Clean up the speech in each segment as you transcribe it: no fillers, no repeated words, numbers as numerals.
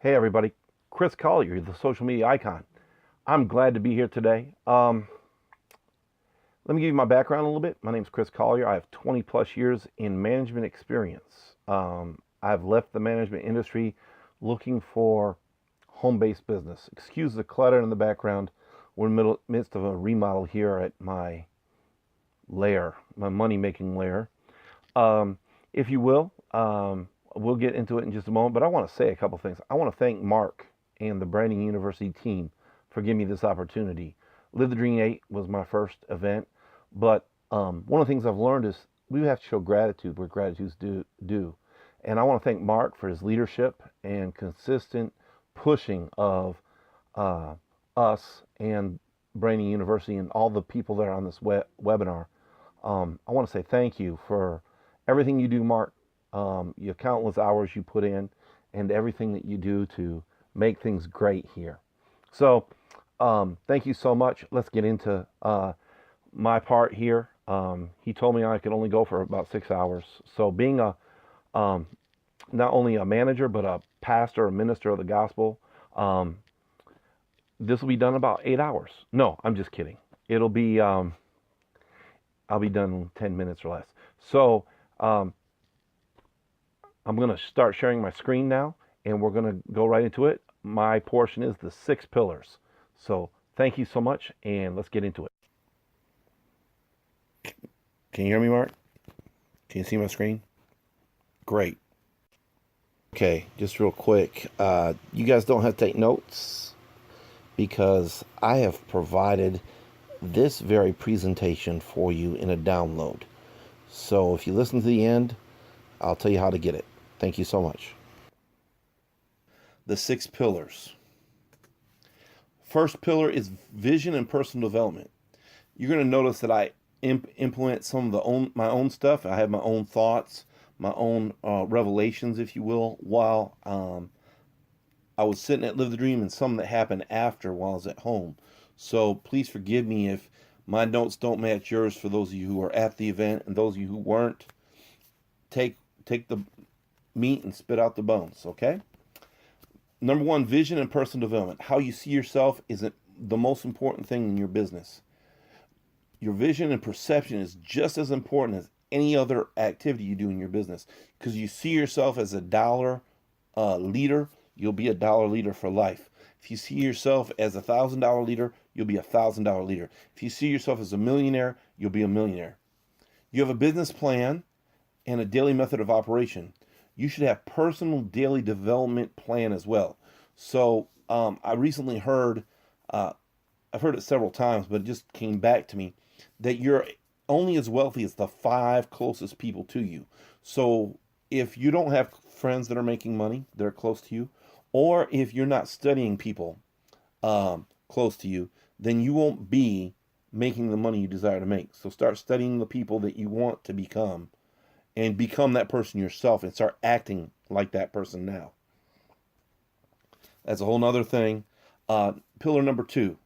Hey everybody, Chris Collier, the social media icon. I'm glad to be here today. Let me give you my background a little bit. My name is Chris Collier. I have 20 plus years in management experience. I've left the management industry looking for home-based business. Excuse the clutter in the background. We're in the midst of a remodel here at my lair, my money-making lair, if you will. We'll get into it in just a moment, but I want to say a couple things. I want to thank Mark and the Branding University team for giving me this opportunity. Live the Dream 8 was my first event, but one of the things I've learned is we have to show gratitude where gratitude's due. And I want to thank Mark for his leadership and consistent pushing of us and Branding University and all the people that are on this webinar. I want to say thank you for everything you do, Mark. Your countless hours you put in and everything that you do to make things great here. So thank you so much. Let's get into my part here. He told me I could only go for about 6 hours. So being not only a manager, but a pastor, a minister of the gospel, this will be done in about 8 hours. No, I'm just kidding. It'll be, I'll be done in 10 minutes or less. So I'm going to start sharing my screen now, and we're going to go right into it. My portion is the 6 pillars. So thank you so much, and let's get into it. Can you hear me, Mark? Can you see my screen? Great. Okay, just real quick. You guys don't have to take notes because I have provided this very presentation for you in a download. So if you listen to the end, I'll tell you how to get it. Thank you so much. The 6 pillars. First pillar is vision and personal development. You're going to notice that I implement some of my own stuff. I have my own thoughts, my own revelations, if you will, while I was sitting at Live the Dream and some that happened after while I was at home. So please forgive me if my notes don't match yours for those of you who are at the event, and those of you who weren't. Take the meat and spit out the bones, okay? Number 1, vision and personal development. How you see yourself is the most important thing in your business. Your vision and perception is just as important as any other activity you do in your business, because you see yourself as a dollar leader, you'll be a dollar leader for life. If you see yourself as $1,000 leader, you'll be $1,000 leader. If you see yourself as a millionaire, you'll be a millionaire. You have a business plan and a daily method of operation. You should have personal daily development plan as well. So I recently heard, I've heard it several times, but it just came back to me, that you're only as wealthy as the 5 closest people to you. So if you don't have friends that are making money, that are close to you, or if you're not studying people close to you, then you won't be making the money you desire to make. So start studying the people that you want to become, and become that person yourself, and start acting like that person now. That's a whole nother thing. Pillar number 2,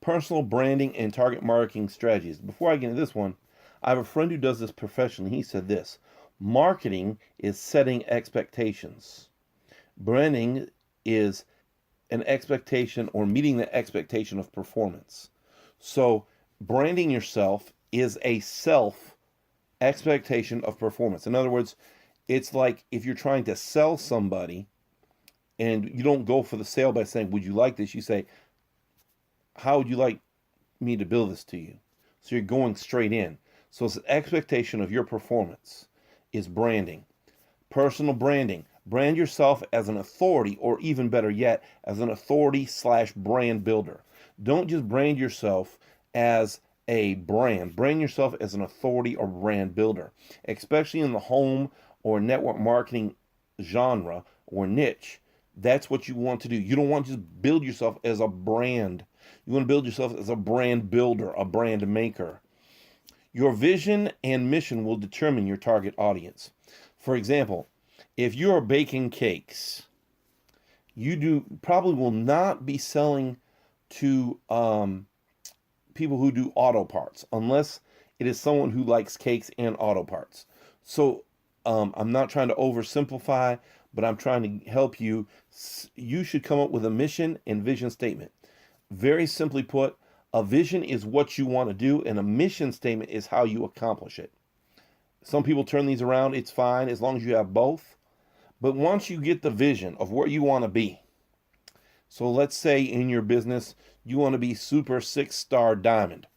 personal branding and target marketing strategies. Before I get into this one, I have a friend who does this professionally. He said this: marketing is setting expectations. Branding is an expectation or meeting the expectation of performance. So branding yourself is a self expectation of performance. In other words, it's like if you're trying to sell somebody and you don't go for the sale by saying, would you like this? You say, how would you like me to build this to you? So you're going straight in. So it's an expectation of your performance is branding. Personal branding. Brand yourself as an authority, or even better yet, as an authority/brand builder. Don't just brand yourself as a brand. Brand yourself as an authority or brand builder, especially in the home or network marketing genre or niche. That's what you want to do. You don't want to just build yourself as a brand. You want to build yourself as a brand builder, a brand maker. Your vision and mission will determine your target audience. For example, if you're baking cakes, you probably will not be selling to people who do auto parts, unless it is someone who likes cakes and auto parts. So I'm not trying to oversimplify, but I'm trying to help you. You should come up with a mission and vision statement. Very simply put, a vision is what you want to do, and a mission statement is how you accomplish it. Some people turn these around. It's fine as long as you have both. But once you get the vision of where you want to be, so let's say in your business, you want to be super 6-star diamond.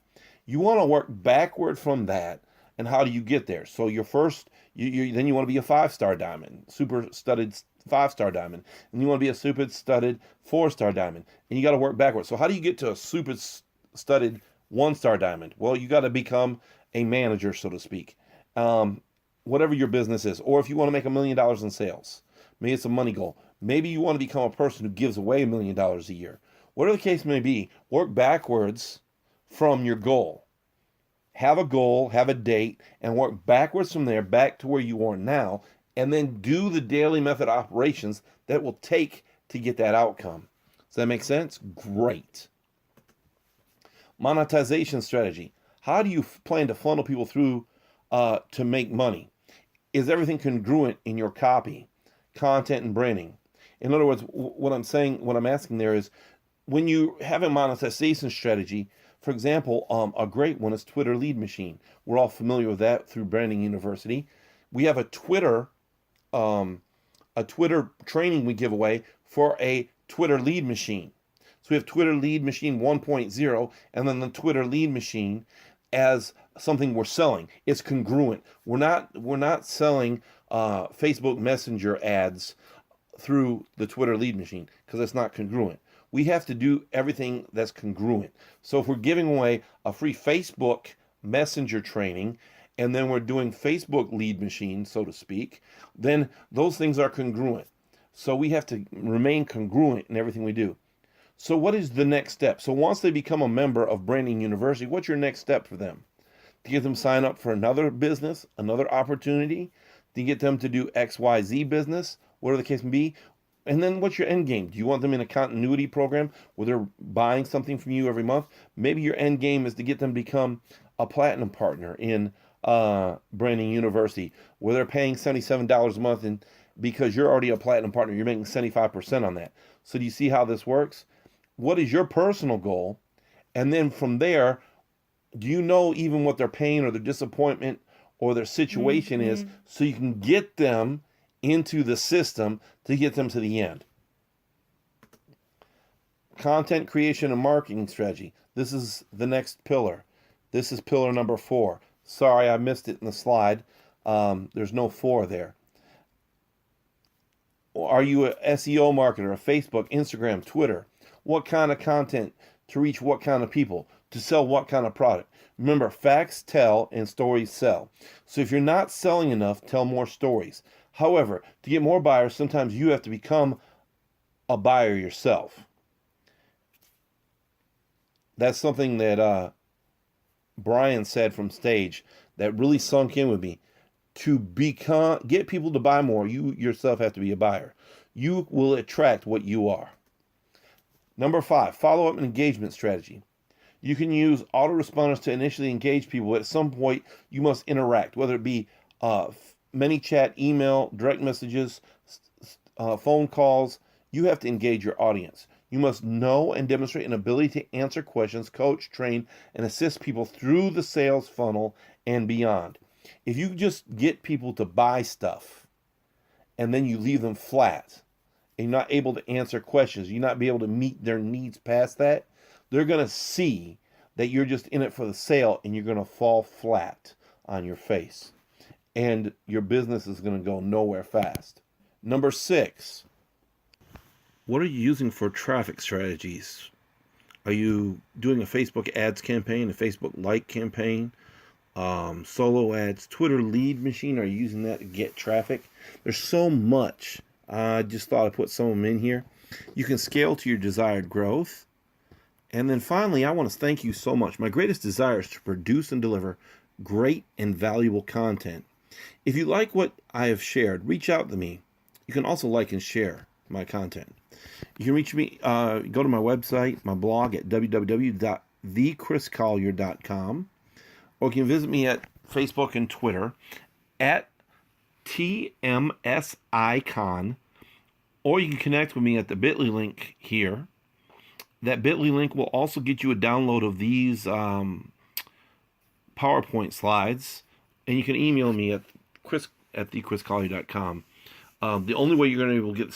You want to work backward from that. And how do you get there? So your first, then you want to be a 5-star diamond, super studded 5-star diamond. And you want to be a super studded 4-star diamond. And you got to work backwards. So how do you get to a super studded 1-star diamond? Well, you got to become a manager, so to speak. Whatever your business is. Or if you want to make $1 million in sales, maybe it's a money goal. Maybe you want to become a person who gives away $1 million a year. Whatever the case may be, work backwards from your goal. Have a goal, have a date, and work backwards from there back to where you are now, and then do the daily method operations that will take to get that outcome. Does that make sense? Great. Monetization strategy. How do you plan to funnel people through to make money? Is everything congruent in your copy, content, and branding? In other words, what I'm asking there is, when you have a monetization strategy, for example, a great one is Twitter Lead Machine. We're all familiar with that through Branding University. We have a Twitter training we give away for a Twitter Lead Machine. So we have Twitter Lead Machine 1.0, and then the Twitter Lead Machine as something we're selling. It's congruent. We're not selling Facebook Messenger ads through the Twitter Lead Machine because it's not congruent. We have to do everything that's congruent. So if we're giving away a free Facebook Messenger training, and then we're doing Facebook Lead Machine, so to speak, then those things are congruent. So we have to remain congruent in everything we do. So what is the next step? So once they become a member of Branding University, what's your next step for them? To get them sign up for another business, another opportunity, to get them to do XYZ business, whatever the case may be. And then what's your end game? Do you want them in a continuity program where they're buying something from you every month? Maybe your end game is to get them to become a platinum partner in Branding University, where they're paying $77 a month, and because you're already a platinum partner, you're making 75% on that. So do you see how this works? What is your personal goal? And then from there, do you know even what their pain or their disappointment or their situation is, so you can get them into the system to get them to the end? Content creation and marketing strategy. This is the next pillar. This is pillar number 4. Sorry, I missed it in the slide. There's no 4 there. Are you an SEO marketer, a Facebook, Instagram, Twitter? What kind of content to reach what kind of people? To sell what kind of product? Remember, facts tell and stories sell. So if you're not selling enough, tell more stories. However, to get more buyers, sometimes you have to become a buyer yourself. That's something that Brian said from stage that really sunk in with me. To get people to buy more, you yourself have to be a buyer. You will attract what you are. Number 5, follow-up and engagement strategy. You can use autoresponders to initially engage people, but at some point you must interact, whether it be ManyChat, email, direct messages, phone calls. You have to engage your audience. You must know and demonstrate an ability to answer questions, coach, train, and assist people through the sales funnel and beyond. If you just get people to buy stuff and then you leave them flat and you're not able to answer questions, you're not be able to meet their needs past that, they're going to see that you're just in it for the sale, and you're going to fall flat on your face. And your business is going to go nowhere fast. Number 6, what are you using for traffic strategies? Are you doing a Facebook ads campaign, a Facebook like campaign, solo ads, Twitter Lead Machine? Are you using that to get traffic? There's so much. I just thought I'd put some of them in here. You can scale to your desired growth. And then finally, I want to thank you so much. My greatest desire is to produce and deliver great and valuable content. If you like what I have shared, reach out to me. You can also like and share my content. You can reach me, go to my website, my blog at www.thechriscollier.com, or you can visit me at Facebook and Twitter at TMSIcon or you can connect with me at the bit.ly link here. That bit.ly link will also get you a download of these PowerPoint slides, and you can email me at chris@thechriscollier.com. The only way you're going to be able to get